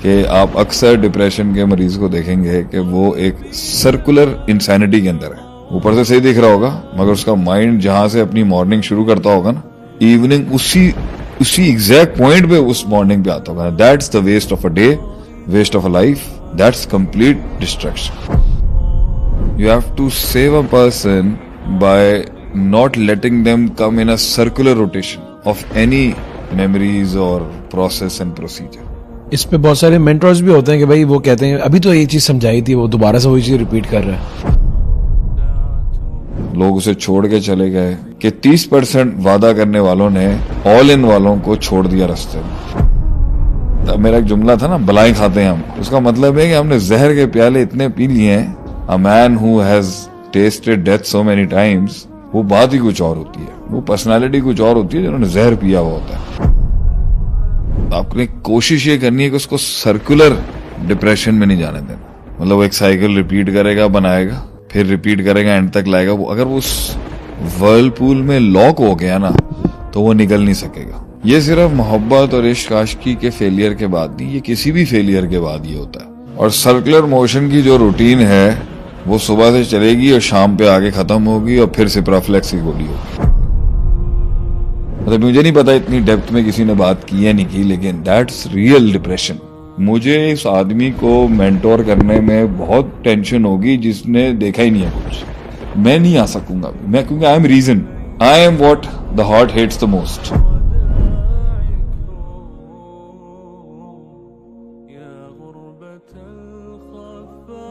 कि आप अक्सर डिप्रेशन के मरीज को देखेंगे कि वो एक सर्कुलर इंसैनिटी के अंदर है। ऊपर से सही दिख रहा होगा मगर उसका माइंड जहां से अपनी मॉर्निंग शुरू करता होगा ना, इवनिंग उसी एग्जैक्ट पॉइंट पे उस मॉर्निंग पे आता होगा। That's the waste of a day, waste of a life, that's complete distraction. You have to save a person by not letting them come in a circular rotation of any memories or process and procedure. इस पे बहुत सारे mentors भी होते हैं कि भाई वो कहते हैं अभी तो ये चीज समझाई थी, वो दोबारा से वही चीज रिपीट कर रहा है। लोग उसे छोड़ के चले गए कि 30% वादा करने वालों ने ऑल इन वालों को छोड़ दिया रास्ते में। अब मेरा एक जुमला था ना, बलाएं खाते हैं हम, उसका मतलब है कि हमने जहर के प्याले इतने पी लिए हैं। A man who has tasted death so many times, वो बात ही कुछ और होती है, वो पर्सनालिटी कुछ और होती है जिन्होंने जहर पिया हुआ होता है। आपने कोशिश ये करनी है कि उसको सर्कुलर डिप्रेशन में नहीं जाने देना। मतलब वो एक साइकिल रिपीट करेगा, बनाएगा, फिर रिपीट करेगा, एंड तक लाएगा। वो अगर वो उस वर्लपूल में लॉक हो गया ना तो वो निकल नहीं सकेगा। ये सिर्फ मोहब्बत और इश्क आशिकी के फेलियर के बाद नहीं, ये किसी भी फेलियर के बाद ये होता है। और सर्कुलर मोशन की जो रूटीन है वो सुबह से चलेगी और शाम पे आके खत्म होगी और फिर सिप्राफ्लेक्स की गोली होगी। मतलब मुझे नहीं पता इतनी डेप्थ में किसी ने बात की है नहीं की, लेकिन दैट्स रियल डिप्रेशन। मुझे इस आदमी को मेंटोर करने में बहुत टेंशन होगी जिसने देखा ही नहीं है कुछ। मैं नहीं आ सकूंगा मैं, क्योंकि I am reason, I am what the heart hates the most.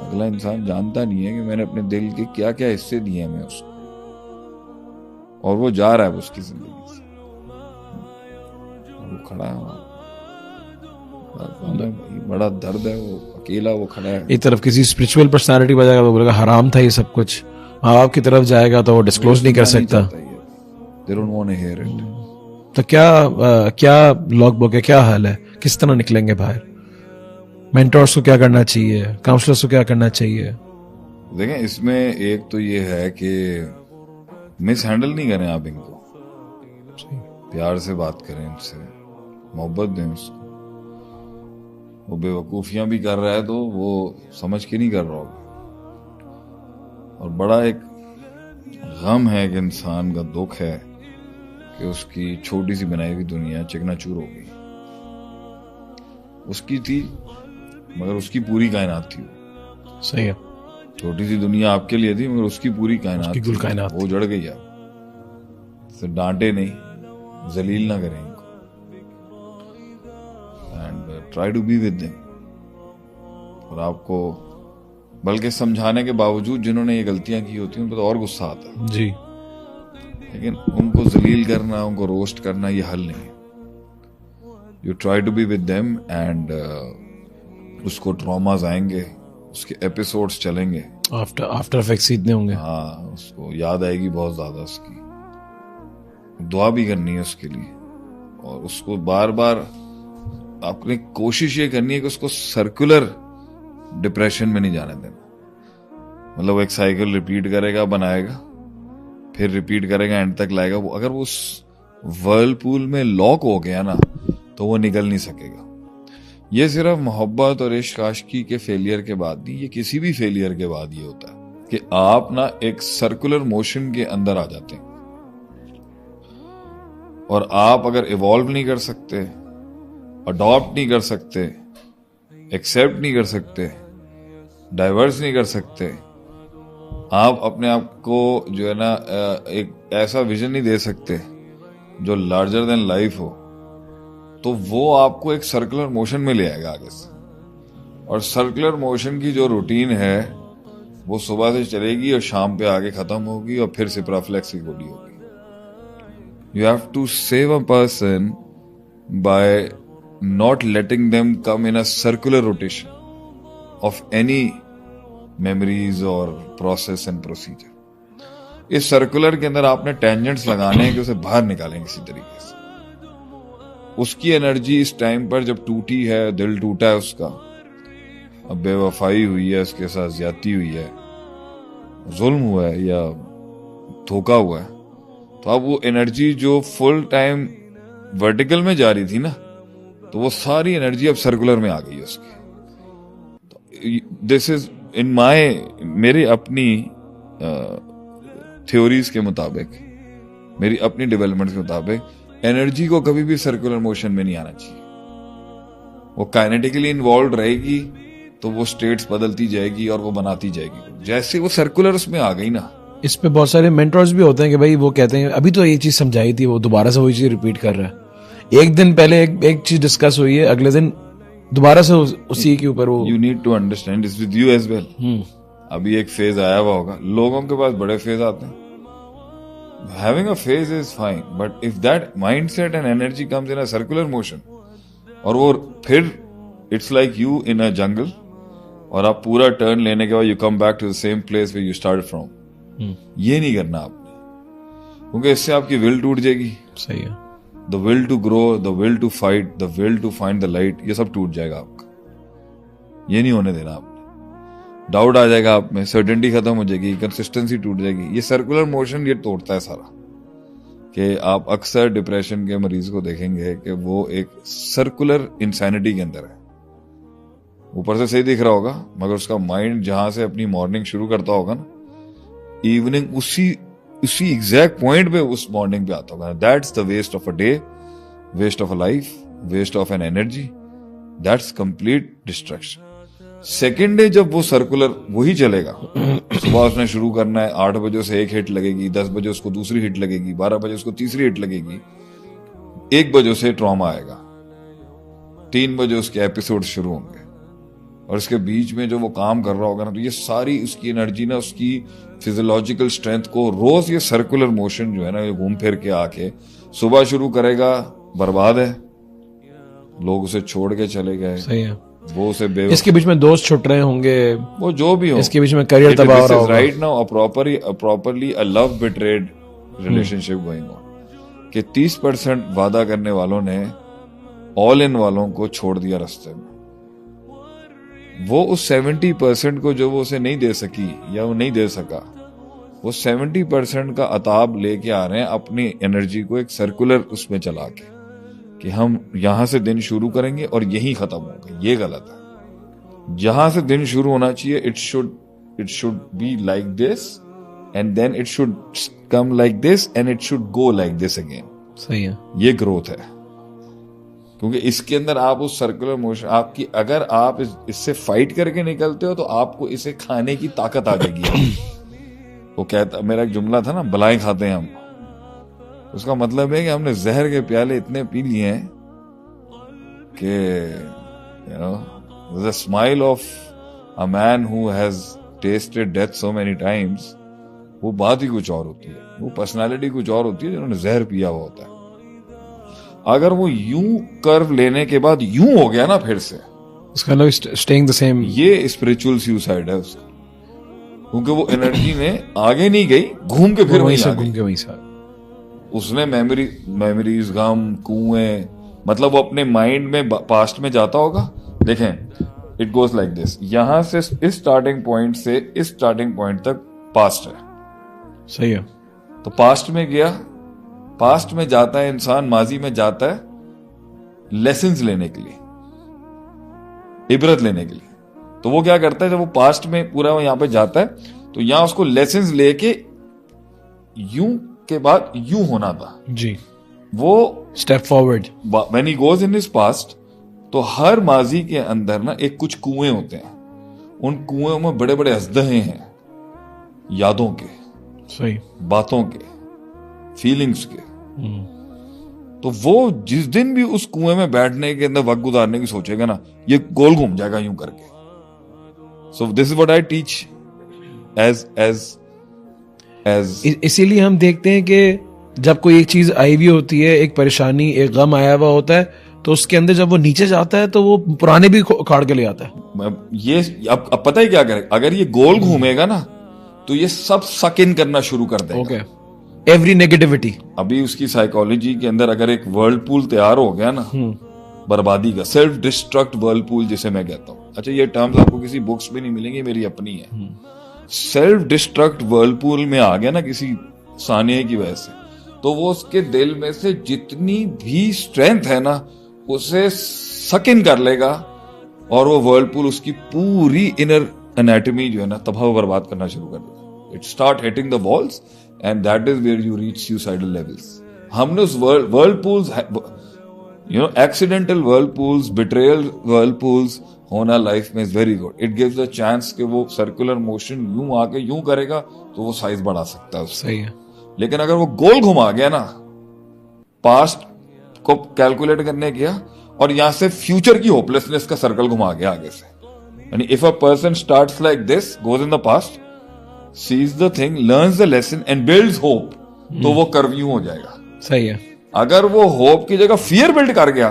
अगला इंसान जानता नहीं है कि मैंने अपने दिल के क्या क्या हिस्से दिए हैं मैं उसको, और वो जा रहा है उसकी जिंदगी से। वो खड़ा है, बड़ा दर्द है, वो अकेला वो खड़ा है। एक तरफ किसी स्पिरिचुअल पर्सनालिटी बजाएगा तो बोलेगा हराम था ये सब कुछ, माँ बाप की तरफ जाएगा तो वो डिस्क्लोज नहीं कर सकता। They don't want to hear it. तो क्या लॉग बुक है, क्या हाल है, किस तरह निकलेंगे बाहर? मेंटर्स को क्या करना चाहिए, काउंसलर्स को क्या करना चाहिए? देखें, इसमें एक तो ये है कि मिस हैंडल नहीं करें आप इनको, प्यार से बात करें इनसे, मोहब्बत दें उसको। वो बेवकूफियां भी कर रहा है तो वो समझ के नहीं कर रहा होगा। और बड़ा एक गम है कि इंसान का दुख है कि उसकी छोटी सी बनाई हुई दुनिया चिकनाचूर हो गई। उसकी थी मगर उसकी पूरी कायनात थी। सही है। छोटी सी दुनिया आपके लिए थी मगर उसकी पूरी कायनात, कुल कायनात वो जड़ गई। आप तो डांटे नहीं, जलील ना करें इनको, and try to be with them. और आपको बल्कि समझाने के बावजूद जिन्होंने ये गलतियां की होती हैं उन पर तो और गुस्सा आता है जी, लेकिन उनको जलील करना, उनको रोस्ट करना ये हल नहीं है। You try to be with them and उसको ट्रॉमास आएंगे, उसके एपिसोड्स चलेंगे, आफ्टर इफेक्ट्स इतने होंगे। हाँ, उसको याद आएगी बहुत ज्यादा, उसकी दुआ भी करनी है उसके लिए। और उसको बार बार आपने कोशिश ये करनी है कि उसको सर्कुलर डिप्रेशन में नहीं जाने देना। मतलब वो एक साइकिल रिपीट करेगा, बनाएगा, फिर रिपीट करेगा, एंड तक लाएगा। वो अगर वो उस वर्लपूल में लॉक हो गया ना तो वो निकल नहीं सकेगा। ये सिर्फ मोहब्बत और इश्क आशिकी के फेलियर के बाद नहीं, ये किसी भी फेलियर के बाद ये होता है कि आप ना एक सर्कुलर मोशन के अंदर आ जाते हैं। और आप अगर इवॉल्व नहीं कर सकते, अडॉप्ट नहीं कर सकते, एक्सेप्ट नहीं कर सकते, डाइवर्स नहीं कर सकते, आप अपने आप को जो है ना एक ऐसा विजन नहीं दे सकते जो लार्जर देन लाइफ हो, तो वो आपको एक सर्कुलर मोशन में ले आएगा आगे से। और सर्कुलर मोशन की जो रूटीन है वो सुबह से चलेगी और शाम पे आगे खत्म होगी और फिर सिप्राफ्लेक्स की गोली होगी। You have to save a person by not letting them come in a circular rotation of any memories और प्रोसेस एंड प्रोसीजर। इस सर्कुलर के अंदर आपने टेंजेंट्स लगाने हैं कि उसे बाहर निकालें किसी तरीके से। उसकी एनर्जी इस टाइम पर जब टूटी है, दिल टूटा है उसका, अब बेवफाई हुई है, उसके साथ ज्यादती हुई है, जुल्म हुआ है या धोखा हुआ है, तो अब वो एनर्जी जो फुल टाइम वर्टिकल में जा रही थी ना, तो वो सारी एनर्जी अब सर्कुलर में आ गई है उसकी। दिस इज इन मेरी अपनी थ्योरीज के मुताबिक, मेरी अपनी डेवलपमेंट के मुताबिक एनर्जी को कभी भी सर्कुलर मोशन में नहीं आना चाहिए। वो काइनेटिकली इन्वॉल्व रहेगी तो वो स्टेट्स बदलती जाएगी और वो बनाती जाएगी। जैसे वो सर्कुलर उसमें आ गई ना, इस पे बहुत सारे मेंटर्स भी होते हैं कि भाई वो कहते हैं अभी तो ये चीज समझाई थी, वो दोबारा से वही चीज रिपीट कर रहा है। एक दिन पहले एक चीज डिस्कस हुई है, अगले दिन दोबारा से उसी के ऊपर वो। You need to understand this with you as well. अभी एक फेज आया हुआ होगा, लोगों के पास बड़े फेज आते हैं। Having a phase is fine, but if that mindset and energy comes in a circular motion, और वो फिर it's like you in a jungle, और आप पूरा टर्न लेने के बाद you come back to the same place where you started from, ये नहीं करना आपने, क्योंकि इससे आपकी विल टूट जाएगी। सही है। The will to grow, the will to fight, the will to find the light, ये सब टूट जाएगा आपका। ये नहीं होने देना आपने। डाउट आ जाएगा आप में, सर्टेनिटी खत्म हो जाएगी, कंसिस्टेंसी टूट जाएगी। ये सर्कुलर मोशन ये तोड़ता है सारा। कि आप अक्सर डिप्रेशन के मरीज को देखेंगे कि वो एक सर्कुलर इंसैनिटी के अंदर है। ऊपर से सही दिख रहा होगा, मगर उसका माइंड जहां से अपनी मॉर्निंग शुरू करता होगा ना, इवनिंग उसी एग्जैक्ट पॉइंट पे उस मॉर्निंग पे आता होगा। That's the waste of a day, waste of a life, waste of an energy, that's complete destruction. Second day जब वो सर्कुलर वही चलेगा, सुबह उसने शुरू करना है, 8 बजे से एक हिट लगेगी, 10 बजे उसको दूसरी हिट लगेगी, 12 बजे उसको तीसरी हिट लगेगी, 1 बजे से ट्रॉमा आएगा, 3 बजे उसके एपिसोड शुरू होंगे, और इसके बीच में जो वो काम कर रहा होगा ना, तो ये सारी उसकी एनर्जी ना, उसकी फिजियोलॉजिकल स्ट्रेंथ को रोज ये सर्कुलर मोशन जो है ना, ये घूम फिर के आके सुबह शुरू करेगा, बर्बाद है, लोग उसे छोड़ के चले गए। सही है। वो उसे इसके बीच में दोस्त छुट रहे होंगे, वो जो भी हो, इसके बीच में करियर तबाह हो रहा होगा। Right now properly a love betrayed relationship going on, कि 30% वादा करने वालों ने ऑल इन वालों को छोड़ दिया रास्ते में। वो उस 70% को जो वो उसे नहीं दे सकी या वो नहीं दे सका, वो 70% का अताब लेके आ रहे हैं अपनी एनर्जी को एक सर्कुलर उसमें चला के, कि हम यहां से दिन शुरू करेंगे और यही खत्म होगा। ये गलत है। जहां से दिन शुरू होना चाहिए, it should be like this and then it should come like this and it should go like this again. सही है। ये ग्रोथ है, क्योंकि इसके अंदर आप उस सर्कुलर मोशन आपकी, अगर आप इससे फाइट करके निकलते हो तो आपको इसे खाने की ताकत आ जाएगी। वो कहता, मेरा एक जुमला था ना, बलाएं खाते हैं हम, उसका मतलब है कि हमने जहर के प्याले इतने पी लिए हैं कि the smile of a man who has tasted death so many times, वो बात ही कुछ और होती है, वो पर्सनालिटी कुछ और होती है जिन्होंने जहर पिया हुआ होता है। अगर वो यूं कर्व लेने के बाद यूं हो गया ना फिर से, उसका मतलब स्टेइंग द सेम, ये स्पिरिचुअल सुसाइड है उसका, क्योंकि वो एनर्जी ने आगे नहीं गई, घूम के फिर वहीं से घूम के वहीं से उसने मेमोरीज, गम, कुएं, मतलब वो अपने माइंड में पास्ट में जाता होगा। देखें, इट गोज लाइक दिस, यहां से इस स्टार्टिंग पॉइंट से इस स्टार्टिंग पॉइंट तक पास्ट है। सही है। तो पास्ट में गया, पास्ट में जाता है इंसान, माजी में जाता है लेसन्स लेने के लिए, इबरत लेने के लिए। तो वो क्या करता है, जब वो पास्ट में पूरा यहां पे जाता है, तो यहां उसको लेसन्स लेके यूं के बाद यूं होना था जी, वो step forward. When he goes in his past, तो हर माजी के अंदर ना एक कुछ कुएं होते हैं, उन कुएं में बड़े बड़े अजदहे हैं, यादों के, सही, बातों के, फीलिंग्स के। तो वो जिस दिन भी उस कुएं में बैठने के अंदर वक्त गुजारने की सोचेगा ना, ये गोल घूम जाएगा यूं करके। So this is what I teach as इसीलिए हम देखते हैं कि जब कोई एक चीज आई हुई होती है, एक परेशानी, एक गम आया हुआ होता है, तो उसके अंदर जब वो नीचे जाता है तो वो पुराने भी उखाड़ के ले आता है। ये अब पता है क्या करे, अगर ये गोल घूमेगा ना, तो ये सब सक इन करना शुरू कर देगा। Okay, every negativity. अभी उसकी साइकोलॉजी के अंदर अगर एक वर्लपूल तैयार हो गया ना, बर्बादी का, सेल्फ डिस्ट्रक्ट वर्लपूल जिसे मैं कहता हूँ। अच्छा, ये टर्म्स आपको किसी बुक्स में नहीं मिलेंगे, मेरी अपनी है। सेल्फ डिस्ट्रक्ट वर्लपूल में आ गया ना किसी सानिया की वजह से, तो वो उसके दिल में से जितनी भी स्ट्रेंथ है ना, उसे सक इन कर लेगा और वो वर्लपूल उसकी पूरी इनर एनाटॉमी जो है ना तबाह बर्बाद करना शुरू कर देगा. It start hitting the walls and that is where you reach suicidal levels. हमने उस वर्लपूल्स, एक्सीडेंटल वर्लपूल्स, बिट्रेयल वर्लपूल्स होना लाइफ में is very good. It gives a chance कि वो सर्कुलर मोशन यूं आके यूं करेगा तो वो साइज बढ़ा सकता है उसका. सही है. लेकिन अगर वो गोल घुमा गया ना, पास्ट को कैलकुलेट करने गया और यहां से फ्यूचर की होपलेसनेस का सर्कल घुमा गया आगे से. यानी if a person starts like this, goes in the past, sees the thing, learns the lesson and builds hope, तो वो कर्व यूं हो जाएगा. सही है. अगर वो होप की जगह फियर बिल्ड कर गया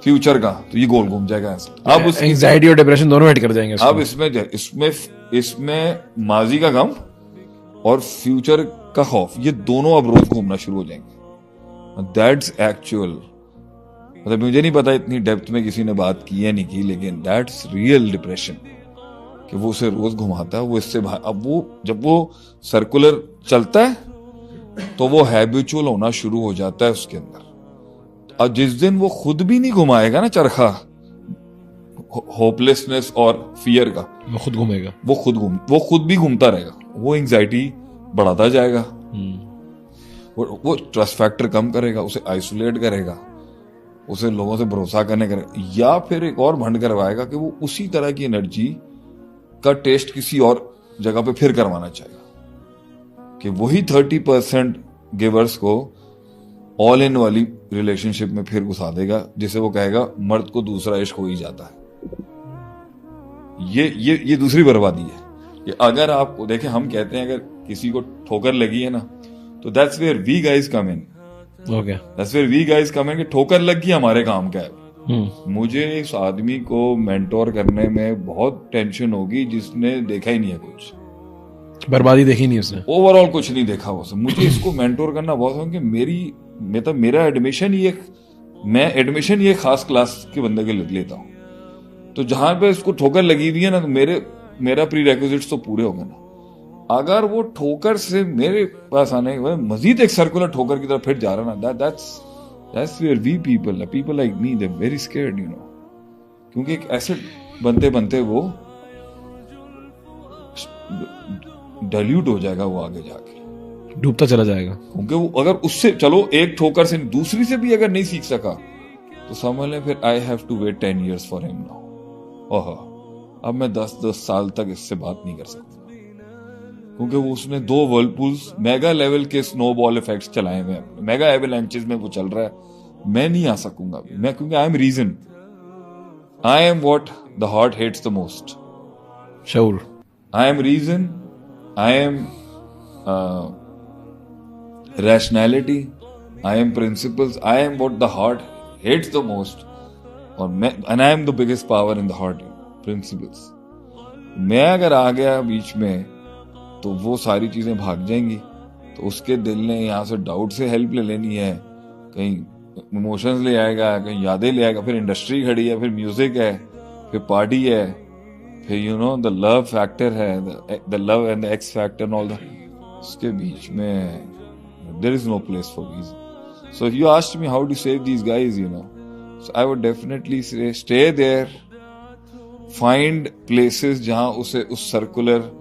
फ्यूचर का, तो ये गोल घूम जाएगा ऐसे. अब एंजाइटी और डिप्रेशन दोनों हिट कर जाएंगे. अब इसमें माजी का गम और फ्यूचर का खौफ, ये दोनों अब रोज घूमना शुरू हो जाएंगे. दैट्स एक्चुअल, मतलब मुझे नहीं पता इतनी डेप्थ में किसी ने बात की है नहीं की, लेकिन दैट्स रियल डिप्रेशन कि वो उसे रोज घुमाता है. वो इससे अब वो जब वो सर्कुलर चलता है तो वो हैबिचुअल होना शुरू हो जाता है उसके अंदर. और जिस दिन वो खुद भी नहीं घुमाएगा ना चरखा होपलेसनेस और फियर का, वो खुद घूमेगा, वो खुद भी घूमता रहेगा. वो एंजाइटी बढ़ाता जाएगा, वो ट्रस्ट फैक्टर कम करेगा, उसे आइसोलेट करेगा, उसे लोगों से भरोसा करने करेगा, या फिर एक और भंड करवाएगा कि वो उसी तरह की एनर्जी का टेस्ट किसी और जगह पे फिर करवाना चाहेगा कि वही 30% गिवर्स को ऑल इन वाली रिलेशनशिप में फिर घुसा देगा, जिसे वो कहेगा मर्द को दूसरा इश्क हो ही जाता है. ये दूसरी बर्बादी है कि अगर आप देखें, हम कहते हैं अगर किसी को ठोकर लगी है ना, तो that's where we guys come in. That's where we guys come in कि ठोकर लग गई हमारे काम का है. मुझे इस आदमी को मेंटोर करने में बहुत टेंशन होगी जिसने देखा ही नहीं है कुछ, बर्बादी देखी नहीं उसने, ओवरऑल कुछ नहीं देखा वो. मुझे इसको मेंटोर करना बहुत है कि मेरा एडमिशन ही एक खास क्लास के बंदे के लेता हूँ. तो जहां पे इसको ठोकर लगी हुई है ना, तो मेरा प्री रेक्विजिट्स तो पूरे हो गए ना. अगर वो ठोकर से मेरे पास आने के बाद मजीद एक सर्कुलर ठोकर की तरफ फिर जा रहा ना, that's where we people like me, they very scared, क्योंकि एक एसिड बनते वो डाइल्यूट हो जाएगा, वो आगे जाके डूबता चला जाएगा. क्योंकि वो अगर उससे चलो एक ठोकर से दूसरी से भी अगर नहीं सीख सका तो समझ लें फिर I have to wait 10 years for him now. ओह, अब मैं 10 साल तक इससे बात नहीं कर सकता, क्योंकि वो उसने 2 वर्लपूल्स मेगा लेवल के स्नोबॉल इफेक्ट्स चलाए हुए हैं, मेगा एवलांचेस में वो चल रहा है. मैं नहीं आ सकूंगा मैं, क्योंकि I am reason, I am what the heart hates the most. शऊर. I am reason, I am rationality, I am principles, I am what the heart hates the most, and I am the biggest power in the heart, principles. मैं अगर आ गया बीच में तो वो सारी चीजें भाग जाएंगी. तो उसके दिल ने यहाँ से डाउट से हेल्प ले लेनी है, कहीं इमोशंस ले आएगा, कहीं यादें ले आएगा, फिर इंडस्ट्री खड़ी है, फिर म्यूजिक है, फिर पार्टी है, फिर द लव फैक्टर है, the love and the X factor and all the, उसके बीच में there is no place for reason. So if you asked me how to save these guys, so I would definitely say stay there, find places जहां उसे उस circular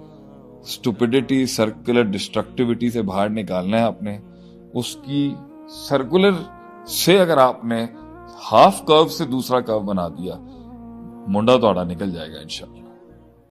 stupidity, circular डिस्ट्रक्टिविटी से बाहर निकालना है आपने. उसकी सर्कुलर से अगर आपने हाफ कर्व से दूसरा कर्व बना दिया, मुंडा तोड़ा निकल जाएगा इंशाल्लाह.